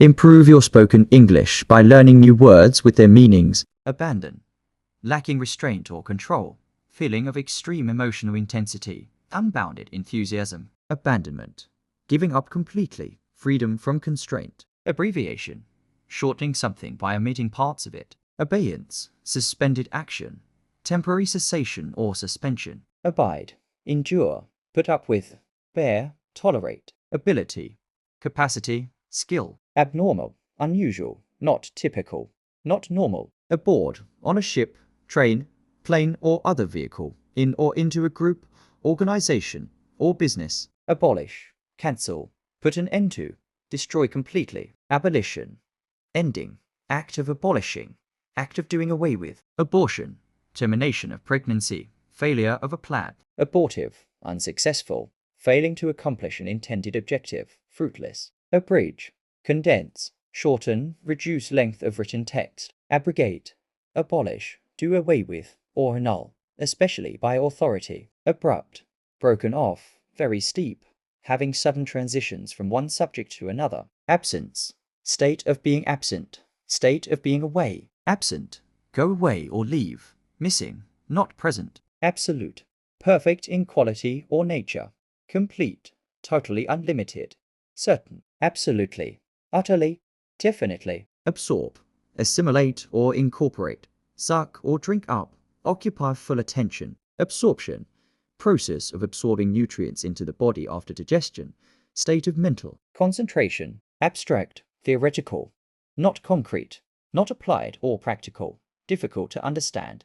Improve your spoken English by learning new words with their meanings. Abandon. Lacking restraint or control. Feeling of extreme emotional intensity. Unbounded enthusiasm. Abandonment. Giving up completely. Freedom from constraint. Abbreviation. Shortening something by omitting parts of it. Abeyance. Suspended action. Temporary cessation or suspension. Abide. Endure. Put up with. Bear. Tolerate. Ability. Capacity. Skill. Abnormal. Unusual. Not typical. Not normal. Aboard. On a ship, train, plane or other vehicle. In or into a group, organization, or business. Abolish. Cancel. Put an end to. Destroy completely. Abolition. Ending. Act of abolishing. Act of doing away with. Abortion. Termination of pregnancy. Failure of a plan. Abortive. Unsuccessful. Failing to accomplish an intended objective. Fruitless. Abridge. Condense. Shorten. Reduce length of written text. Abrogate. Abolish. Do away with. Or annul. Especially by authority. Abrupt. Broken off. Very steep. Having sudden transitions from one subject to another. Absence. State of being absent. State of being away. Absent. Go away or leave. Missing. Not present. Absolute. Perfect in quality or nature. Complete. Totally unlimited. Certain. Absolutely. Utterly. Definitely. Absorb. Assimilate or incorporate. Suck or drink up. Occupy full attention. Absorption. Process of absorbing nutrients into the body after digestion. State of mental. Concentration. Abstract. Theoretical. Not concrete. Not applied or practical. Difficult to understand.